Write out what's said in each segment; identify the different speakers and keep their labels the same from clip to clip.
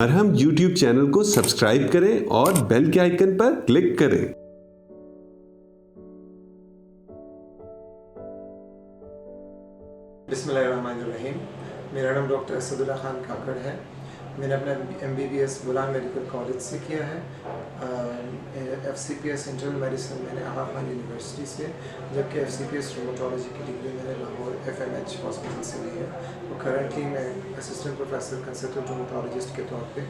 Speaker 1: हम YouTube channel को subscribe करें और बेल के आइकन पर क्लिक करें।
Speaker 2: बिस्मिल्लाहिर्रहमानिर्रहीम। मेरा नाम डॉक्टर असदुल्ला खान काकड़ है। मैंने अपना MBBS गुलाम मेडिकल कॉलेज से किया है। FCPS इंटरनल मेडिसिन मैंने आगा खान यूनिवर्सिटी से, जबकि FCPS रोमेटोलॉजी की डिग्री मैंने लाहौर FMH हॉस्पिटल से ली है। और करंटली मैं असिस्टेंट प्रोफेसर कंसल्टेंट रोमेटोलॉजिस्ट के तौर पे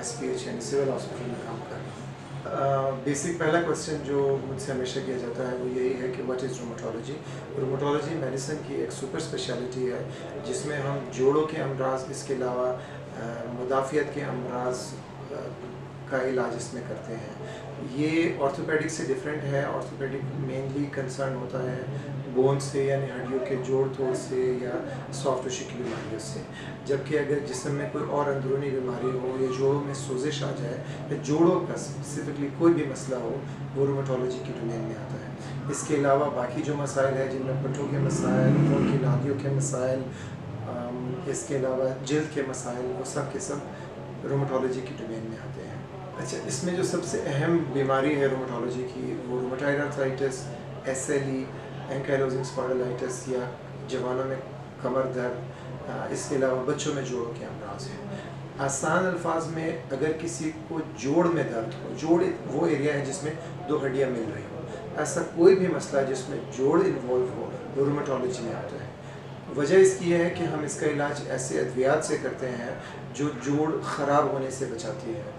Speaker 2: SPH यानी सिविल हॉस्पिटल में काम कर रहा हूँ। बेसिक पहला क्वेश्चन जो मुझसे हमेशा किया जाता है वो यही है कि व्हाट इज़ रोमेटोलॉजी। रोमेटोलॉजी मेडिसिन की एक सुपर स्पेशलिटी है जिसमें हम जोड़ों के अमराज, इसके अलावा मुदाफ़ियत के अमराज का इलाज इसमें करते हैं। ये ऑर्थोपेडिक से डिफरेंट है। ऑर्थोपेडिक मेनली कंसर्न होता है बोन से, यानी हड्डियों के जोड़ तोड़ से या सॉफ्ट टिश्यू की बीमारियों से। जबकि अगर जिस्म में कोई और अंदरूनी बीमारी हो या जोड़ों में सोजिश आ जाए या जोड़ों का स्पेसिफिकली कोई भी मसला हो, वो रोमेटोलॉजी की डोमेन में आता है। इसके अलावा बाकी जो मसाइल है जिनमें पट्टों के मसाइल, खून की नालियों के मसाइल, इसके अलावा जल्द के मसाइल, वो सब के सब रोमेटोलॉजी की डोमेन में आते हैं। अच्छा, इसमें जो सबसे अहम बीमारी है रोमेटोलॉजी की वो rheumatoid arthritis, SLE, ankylosing spondylitis या जवानों में कमर दर्द, इसके अलावा बच्चों में जोड़ों के अमराज हैं। आसान अल्फाज में अगर किसी को जोड़ में दर्द हो, जोड़ वो एरिया है जिसमें दो हड्डियाँ मिल रही हो, ऐसा कोई भी मसला जिसमें जोड़ इन्वॉल्व हो वो रोमेटोलॉजी में आता है। वजह इसकी है कि हम इसका इलाज ऐसे अद्वियात से करते हैं जो जोड़ ख़राब होने से बचाती है।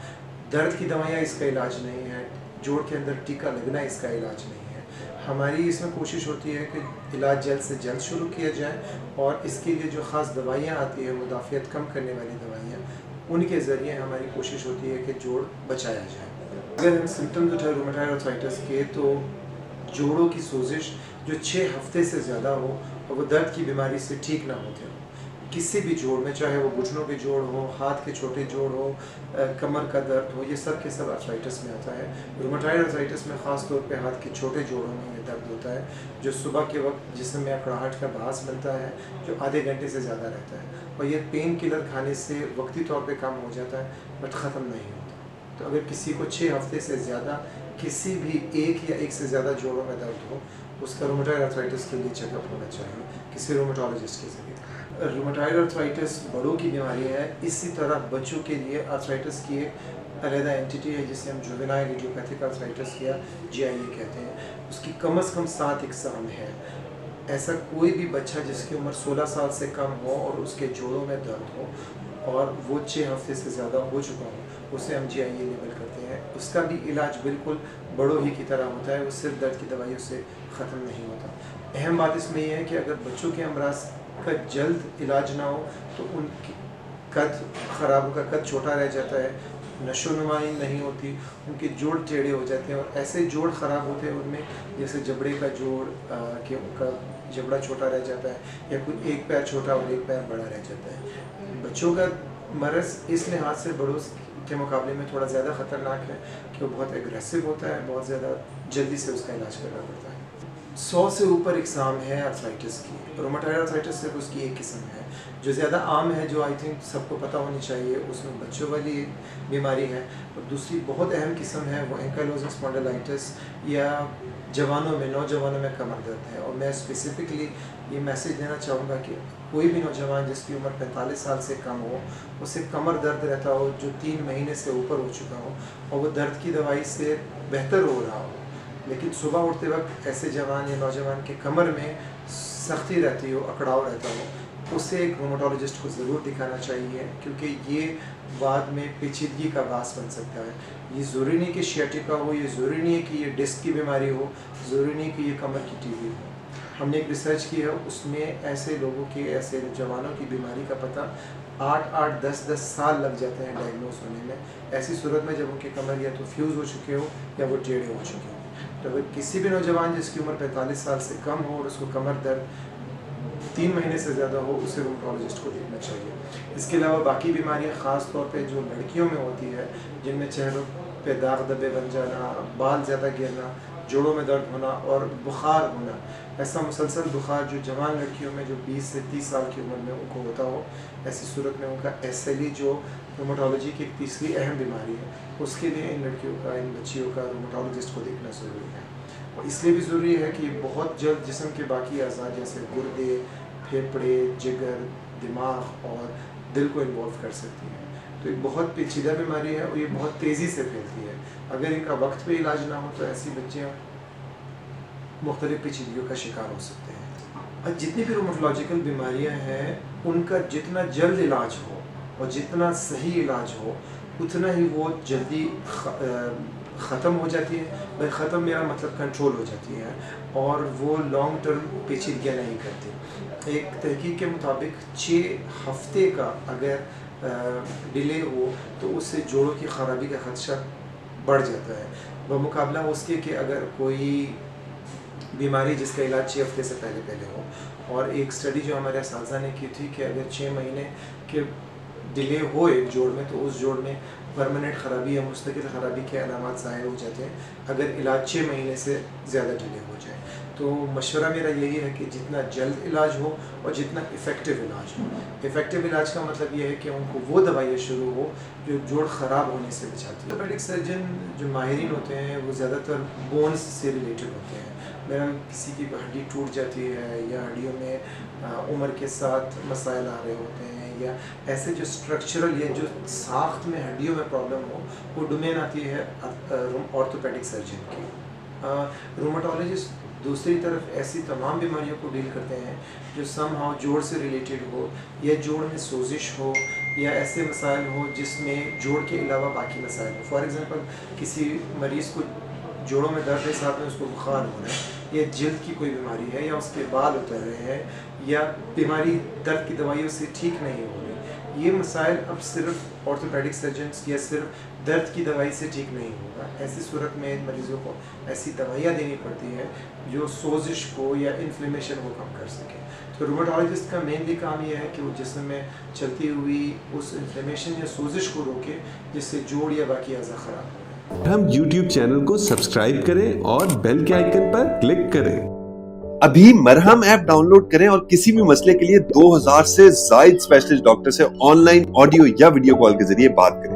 Speaker 2: दर्द की दवाइयाँ इसका इलाज नहीं है, जोड़ के अंदर टीका लगना इसका इलाज नहीं है। हमारी इसमें कोशिश होती है कि इलाज जल्द से जल्द शुरू किया जाए और इसके लिए जो ख़ास दवाइयाँ आती है, मुदाफ़ियत कम करने वाली दवाइयाँ, उनके ज़रिए हमारी कोशिश होती है कि जोड़ बचाया जाए। अगर हम सिम्टम्स उठाए रूमेटॉइड आर्थराइटिस के, तो जोड़ों की सोजिश जो 6 हफ्ते से ज़्यादा हो और वो दर्द की बीमारी से ठीक ना होते हो, किसी भी जोड़ में, चाहे वो घुटनों के जोड़ हो, हाथ के छोटे जोड़ हो, कमर का दर्द हो, ये सब के सब आर्थराइटिस में आता है। रूमेटॉइड आर्थराइटिस में ख़ास तौर पे हाथ के छोटे जोड़ों में ये दर्द होता है जो सुबह के वक्त जिस्म में अकड़ाहट का बास बनता है, जो आधे घंटे से ज़्यादा रहता है और ये पेन किलर खाने से वक्ती तौर पर कम हो जाता है बट ख़त्म नहीं होता। तो अगर किसी को 6 हफ्ते से ज़्यादा किसी भी एक या एक से ज़्यादा जोड़ों में दर्द हो, उसका रूमेटॉइड आर्थराइटिस के लिए चेकअप होना चाहिए किसी रोमेटोलॉजिस्ट के ज़रिए। रूमेटॉइड आर्थराइटिस बड़ों की बीमारी है। इसी तरह बच्चों के लिए आर्थराइटिस की एक अलग एंटिटी है जिसे हम जुवेनाइल इडियोपैथिक आर्थराइटिस या GIA कहते हैं। उसकी कम से कम 7 इकसाम है। ऐसा कोई भी बच्चा जिसकी उम्र 16 साल से कम हो और उसके जोड़ों में दर्द हो और वो 6 हफ्ते से ज़्यादा हो चुका हो, उसे हम GIA लेबल करते हैं। उसका भी इलाज बिल्कुल बड़ों ही की तरह होता है, वो सिर्फ दर्द की दवाइयों से ख़त्म नहीं होता। अहम बात इसमें यह है कि अगर बच्चों के अमराज का जल्द इलाज ना हो तो उनकी कद ख़राब, उनका कद छोटा रह जाता है, नशोनुमाई नहीं होती, उनके जोड़ टेढ़े हो जाते हैं और ऐसे जोड़ ख़राब होते हैं उनमें, जैसे जबड़े का जोड़ कि उनका जबड़ा छोटा रह जाता है या कोई एक पैर छोटा और एक पैर बड़ा रह जाता है। बच्चों का मरज़ इस लिहाज से बड़ों के मुकाबले में थोड़ा ज़्यादा ख़तरनाक है कि वो बहुत एग्रेसिव होता है, बहुत ज़्यादा जल्दी से उसका इलाज करना पड़ता है। 100 से ऊपर इकसाम है आर्थराइटिस की। रूमेटॉइड आर्थराइटिस सिर्फ उसकी एक किस्म है जो ज़्यादा आम है, जो आई थिंक सबको पता होनी चाहिए, उसमें बच्चों वाली बीमारी है। और दूसरी बहुत अहम किस्म है वो एंकाइलोजिंग स्पॉन्डिलाइटिस या जवानों में, नौजवानों में कमर दर्द है। और मैं स्पेसिफ़िकली ये मैसेज देना चाहूँगा कि कोई भी नौजवान जिसकी उम्र 45 साल से कम हो, उसे कमर दर्द रहता हो जो 3 महीने से ऊपर हो चुका हो और वो दर्द की दवाई से बेहतर हो रहा हो, लेकिन सुबह उठते वक्त ऐसे जवान या नौजवान के कमर में सख्ती रहती हो, अकड़ाव रहता हो, उसे एक रोमेटोलॉजिस्ट को ज़रूर दिखाना चाहिए, क्योंकि ये बाद में पेचीदगी का बास बन सकता है। ये ज़रूरी नहीं कि शियाटिका हो, ये ज़रूरी नहीं है कि ये डिस्क की बीमारी हो, ज़रूरी नहीं कि ये कमर की TB हो। हमने एक रिसर्च की है, उसमें ऐसे लोगों की, ऐसे जवानों की बीमारी का पता 8-8, 10-10 साल लग जाते हैं डायग्नोस होने में। ऐसी सूरत में जब उनके कमर या तो फ्यूज़ हो चुके हो या वो टेढ़े हो चुके हो। तो अगर किसी भी नौजवान जिसकी उम्र 45 साल से कम हो और उसको कमर दर्द 3 महीने से ज़्यादा हो, उसे रोमेटोलॉजिस्ट को देखना चाहिए। इसके अलावा बाकी बीमारियां ख़ास तौर पे जो लड़कियों में होती है, जिनमें चेहरों पे दाग धब्बे बन जाना, बाल ज़्यादा गिरना, जोड़ों में दर्द होना और बुखार होना, ऐसा मुसलसल बुखार जो जवान लड़कियों में जो 20 से 30 साल की उम्र में उनको होता हो, ऐसी सूरत में उनका SLE जो रूमेटोलॉजी की एक तीसरी अहम बीमारी है, उसके लिए इन लड़कियों का, इन बच्चियों का रूमेटोलॉजिस्ट को देखना ज़रूरी है। और इसलिए भी ज़रूरी है कि बहुत जल्द जिस्म के बाकी अज़ा जैसे गुर्दे, फेफड़े, जिगर, दिमाग और दिल को इन्वॉल्व कर सकती है। तो एक बहुत पेचीदा बीमारी है और ये बहुत तेज़ी से फैलती है। अगर इनका वक्त पे इलाज ना हो तो ऐसी बच्चियाँ मुख्तलिफ पेचीदगियों का शिकार हो सकते हैं। और जितनी भी रूमेटोलॉजिकल बीमारियाँ हैं, उनका जितना जल्द इलाज हो और जितना सही इलाज हो, उतना ही वो जल्दी ख़त्म हो जाती है। भाई ख़त्म मेरा मतलब कंट्रोल हो जाती है और वो लॉन्ग टर्म पेचीदगियाँ नहीं करती। एक तहकीक के मुताबिक 6 हफ्ते का अगर डिले हो तो उससे जोड़ों की ख़राबी का ख़दशा बढ़ जाता है, बमुकाबला उसके कि अगर कोई बीमारी जिसका इलाज 6 हफ्ते से पहले हो। और एक स्टडी जो हमारे असातिज़ा ने की थी कि अगर 6 महीने के डिले हो एक जोड़ में तो उस जोड़ में परमानेंट ख़राबी या मुस्तकिल ख़राबी के अलामात ज़ाहिर हो जाते हैं अगर इलाज 6 महीने से ज़्यादा डिले हो जाए। तो मशवरा मेरा यही है कि जितना जल्द इलाज हो और जितना इफ़ेक्टिव इलाज हो। इफ़ेक्टिव इलाज का मतलब ये है कि उनको वो दवाइयाँ शुरू हो जो जोड़ ख़राब होने से बचाती है। ऑर्थोपेडिक सर्जन जो माहिरीन होते हैं वो ज़्यादातर बोन्स से रिलेटेड होते हैं। मेरा किसी की हड्डी टूट जाती है या हड्डियों में उम्र के साथ मसाइल आ रहे होते हैं या ऐसे जो स्ट्रक्चरल या जो साख्त में हड्डियों में प्रॉब्लम हो, वो डोमेन आती है ऑर्थोपेडिक सर्जन की। रूमेटोलॉजिस्ट दूसरी तरफ ऐसी तमाम बीमारियों को डील करते हैं जो समहाउ जोड़ से रिलेटेड हो या जोड़ में सोजिश हो या ऐसे मसाइल हो जिसमें जोड़ के अलावा बाकी मसाइल हो। फॉर एग्ज़ाम्पल किसी मरीज़ को जोड़ों में दर्द है, साथ में उसको बुखार हो रहा है या जल्द की कोई बीमारी है या उसके बाल उतर रहे हैं या बीमारी दर्द की दवाइयों से ठीक नहीं हो रही। ये मसाइल अब सिर्फ ऑर्थोपेडिक सर्जन्स या सिर्फ दर्द की दवाई से ठीक नहीं होगा। ऐसी सूरत में इन मरीज़ों को ऐसी दवाइयाँ देनी पड़ती हैं जो सोजिश को या इन्फ्लेमेशन को कम कर सकें। तो रूमेटोलॉजिस्ट का मेनली काम यह है कि वो जिस्म में चलती हुई उस इन्फ्लेमेशन या सोजिश को रोके जिससे जोड़ या बाकी अज़ा ख़राब हो।
Speaker 1: हम YouTube चैनल को सब्सक्राइब करें और बेल के आइकन पर क्लिक करें।
Speaker 3: अभी मरहम ऐप डाउनलोड करें और किसी भी मसले के लिए 2000 से ज्यादा स्पेशलिस्ट डॉक्टर से ऑनलाइन ऑडियो या वीडियो कॉल के जरिए बात करें।